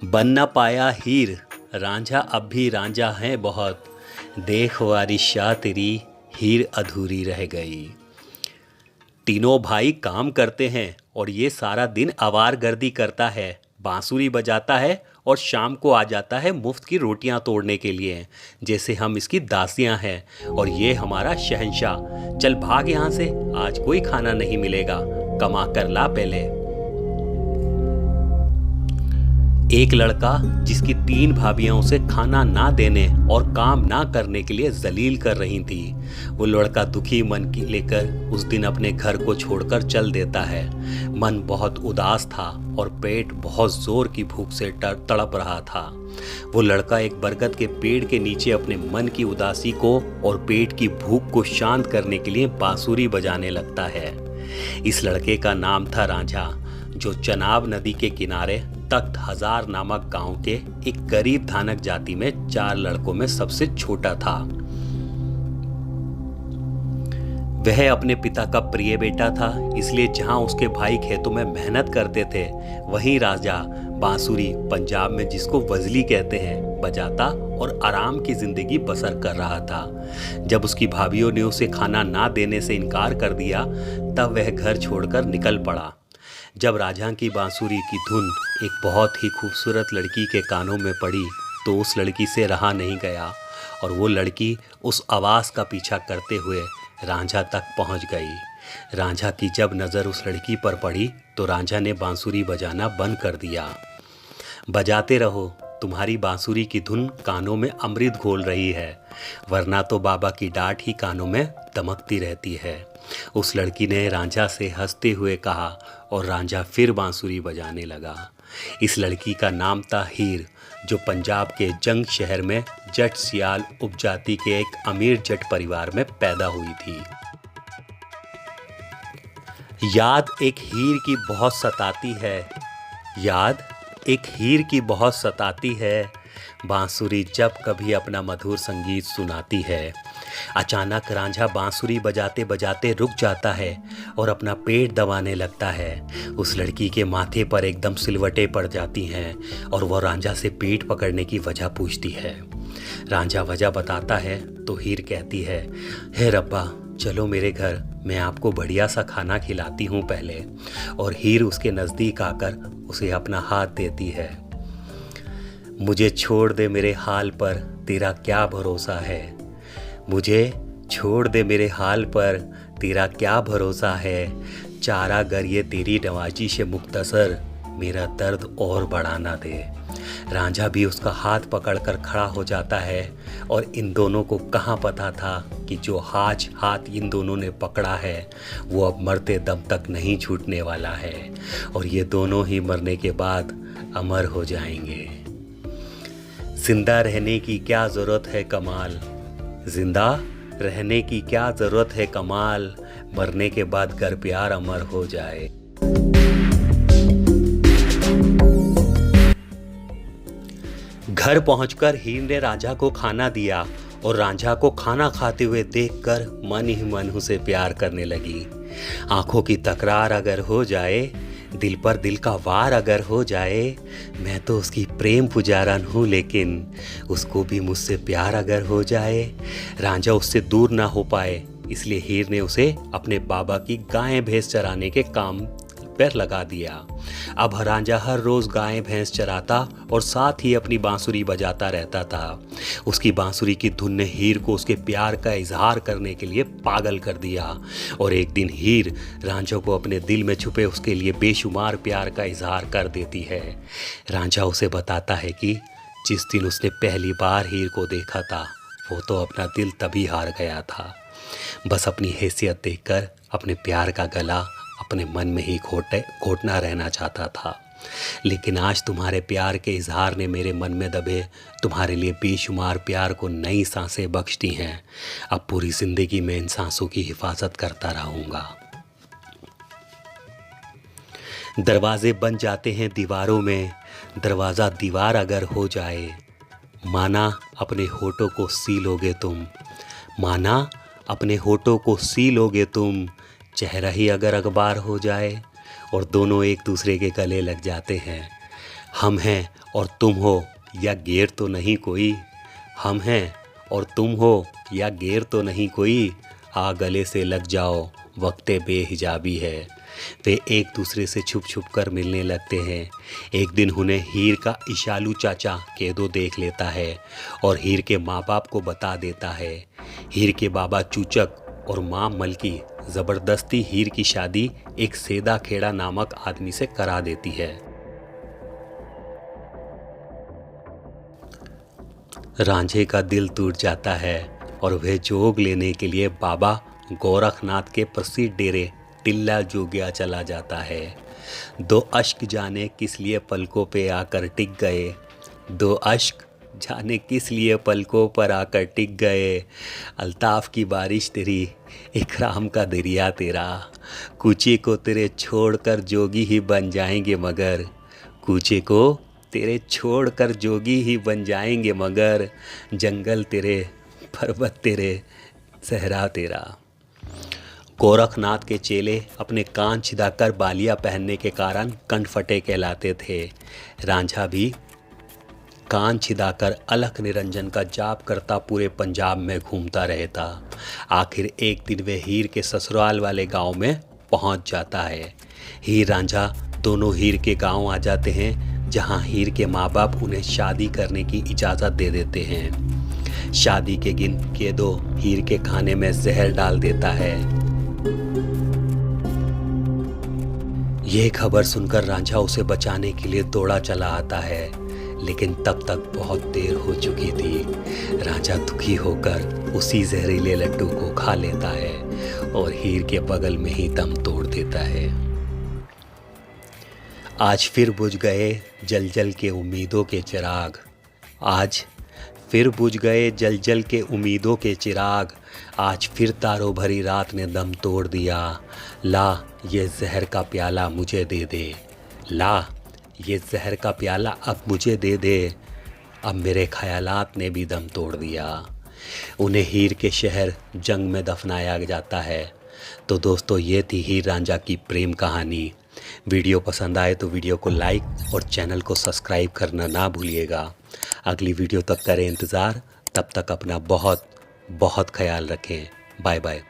बन न पाया हीर, रांझा अब भी रांझा है बहुत। देख वारी शाह तेरी, हीर अधूरी रह गई। तीनों भाई काम करते हैं और ये सारा दिन आवारगर्दी करता है, बांसुरी बजाता है और शाम को आ जाता है मुफ्त की रोटियां तोड़ने के लिए, जैसे हम इसकी दासियां हैं और ये हमारा शहंशाह। चल भाग यहाँ से, आज कोई खाना नहीं मिलेगा, कमा कर ला पहले। एक लड़का जिसकी 3 भाभियां उसे खाना ना देने और काम ना करने के लिए जलील कर रही थी, वो लड़का दुखी मन की लेकर उस दिन अपने घर को छोड़कर चल देता है। मन बहुत उदास था और पेट बहुत जोर की भूख से तड़प रहा था। वो लड़का एक बरगद के पेड़ के नीचे अपने मन की उदासी को और पेट की भूख को शांत करने के लिए बांसुरी बजाने लगता है। इस लड़के का नाम था रांझा, जो चनाब नदी के किनारे तख्त हजार नामक गांव के एक गरीब धानक जाति में 4 लड़कों में सबसे छोटा था। वह अपने पिता का प्रिय बेटा था, इसलिए जहां उसके भाई खेतों में मेहनत करते थे, वहीं राजा बांसुरी, पंजाब में जिसको वजली कहते हैं, बजाता और आराम की जिंदगी बसर कर रहा था। जब उसकी भाभीियों ने उसे खाना ना देने से इनकार कर दिया, तब वह घर छोड़कर निकल पड़ा। जब राजा की बांसुरी की धुन एक बहुत ही खूबसूरत लड़की के कानों में पड़ी, तो उस लड़की से रहा नहीं गया और वो लड़की उस आवाज़ का पीछा करते हुए रांझा तक पहुंच गई। रांझा की जब नज़र उस लड़की पर पड़ी तो रांझा ने बांसुरी बजाना बंद कर दिया। बजाते रहो, तुम्हारी बांसुरी की धुन कानों में अमृत घोल रही है, वरना तो बाबा की डांट ही कानों में दमकती रहती है। उस लड़की ने रांझा से हंसते हुए कहा और रांझा फिर बांसुरी बजाने लगा। इस लड़की का नाम था हीर, जो पंजाब के जंग शहर में जट सियाल उपजाति के एक अमीर जट परिवार में पैदा हुई थी। याद एक हीर की बहुत सताती है, याद एक हीर की बहुत सताती है, बांसुरी जब कभी अपना मधुर संगीत सुनाती है। अचानक रांझा बांसुरी बजाते बजाते रुक जाता है और अपना पेट दबाने लगता है। उस लड़की के माथे पर एकदम सिलवटें पड़ जाती हैं और वह रांझा से पेट पकड़ने की वजह पूछती है। रांझा वजह बताता है तो हीर कहती है, हे रब्बा, चलो मेरे घर, मैं आपको बढ़िया सा खाना खिलाती हूँ पहले। और हीर उसके नज़दीक आकर उसे अपना हाथ देती है। मुझे छोड़ दे मेरे हाल पर, तेरा क्या भरोसा है, मुझे छोड़ दे मेरे हाल पर, तेरा क्या भरोसा है। चारा गर ये तेरी नवाजी से मुख्तसर, मेरा दर्द और बढ़ाना दे। रांझा भी उसका हाथ पकड़कर खड़ा हो जाता है और इन दोनों को कहाँ पता था कि जो हाथ इन दोनों ने पकड़ा है वो अब मरते दम तक नहीं छूटने वाला है और ये दोनों ही मरने के बाद अमर हो जाएंगे। जिंदा रहने की क्या ज़रूरत है कमाल, जिंदा रहने की क्या ज़रूरत है कमाल, मरने के बाद गर प्यार अमर हो जाए। घर पहुंचकर हीर ने रांझा को खाना दिया और रांझा को खाना खाते हुए देखकर मन ही मन उसे प्यार करने लगी। आंखों की तकरार अगर हो जाए, दिल पर दिल का वार अगर हो जाए, मैं तो उसकी प्रेम पुजारन हूँ, लेकिन उसको भी मुझसे प्यार अगर हो जाए। रांझा उससे दूर ना हो पाए, इसलिए हीर ने उसे अपने बाबा की गायें भैंस चराने के काम पर लगा दिया। अब रांझा हर रोज़ गायें भैंस चराता और साथ ही अपनी बांसुरी बजाता रहता था। उसकी बांसुरी की धुन ने हीर को उसके प्यार का इजहार करने के लिए पागल कर दिया और एक दिन हीर रांझा को अपने दिल में छुपे उसके लिए बेशुमार प्यार का इजहार कर देती है। रांझा उसे बताता है कि जिस दिन उसने पहली बार हीर को देखा था, वो तो अपना दिल तभी हार गया था, बस अपनी हैसियत देखकर अपने प्यार का गला अपने मन में ही घोटना रहना चाहता था। लेकिन आज तुम्हारे प्यार के इजहार ने मेरे मन में दबे तुम्हारे लिए बेशुमार प्यार को नई सांसें बख्श दी हैं। अब पूरी जिंदगी में इन सांसों की हिफाजत करता रहूँगा। दरवाजे बन जाते हैं दीवारों में, दरवाज़ा दीवार अगर हो जाए, माना अपने होठों को सी लोगे तुम, माना अपने होठों को सी लोगे तुम, चेहरा ही अगर अखबार हो जाए और दोनों एक दूसरे के गले लग जाते हैं। हम हैं और तुम हो या गैर तो नहीं कोई, हम हैं और तुम हो या गैर तो नहीं कोई, आ गले से लग जाओ वक्ते बेहिजाबी है। वे एक दूसरे से छुप छुप कर मिलने लगते हैं। एक दिन उन्हें हीर का इशालू चाचा केदो देख लेता है और हीर के माँ बाप को बता देता है। हीर के बाबा चूचक और माँ मलकी ज़बरदस्ती हीर की शादी एक सेदा खेड़ा नामक आदमी से करा देती है। रांझे का दिल टूट जाता है और वह जोग लेने के लिए बाबा गोरखनाथ के प्रसिद्ध डेरे टिल्ला जोगिया चला जाता है। दो अश्क जाने किस लिए पलकों पे आकर टिक गए, दो अश्क जाने किस लिए पलकों पर आकर टिक गए। अल्ताफ की बारिश तेरी, इकराम का दरिया तेरा, कूचे को तेरे छोड़कर जोगी ही बन जाएंगे मगर, कूचे को तेरे छोड़कर जोगी ही बन जाएंगे मगर, जंगल तेरे, पर्वत तेरे, सहरा तेरा। गोरखनाथ के चेले अपने कान छिदाकर बालियाँ पहनने के कारण कंठफटे कहलाते थे। रांझा भी कान छिदाकर अलख निरंजन का जाप करता पूरे पंजाब में घूमता रहता। आखिर एक दिन वे हीर के ससुराल वाले गांव में पहुंच जाता है। हीर रांझा दोनों हीर के गांव आ जाते हैं, जहां हीर के माँ बाप उन्हें शादी करने की इजाज़त दे देते हैं। शादी के दिन केदो हीर के खाने में जहर डाल देता है। यह खबर सुनकर रांझा उसे बचाने के लिए दौड़ा चला आता है, लेकिन तब तक बहुत देर हो चुकी थी। रांझा दुखी होकर उसी जहरीले लड्डू को खा लेता है और हीर के बगल में ही दम तोड़ देता है। आज फिर बुझ गए जल जल के उम्मीदों के चिराग, आज फिर बुझ गए जल जल के उम्मीदों के चिराग, आज फिर तारों भरी रात ने दम तोड़ दिया। ला ये जहर का प्याला मुझे दे दे, ला ये जहर का प्याला अब मुझे दे दे, अब मेरे ख्यालात ने भी दम तोड़ दिया। उन्हें हीर के शहर जंग में दफनाया जाता है। तो दोस्तों, ये थी हीर रांझा की प्रेम कहानी। वीडियो पसंद आए तो वीडियो को लाइक और चैनल को सब्सक्राइब करना ना भूलिएगा। अगली वीडियो तक करें इंतज़ार। तब तक अपना बहुत बहुत ख्याल रखें। Bye bye.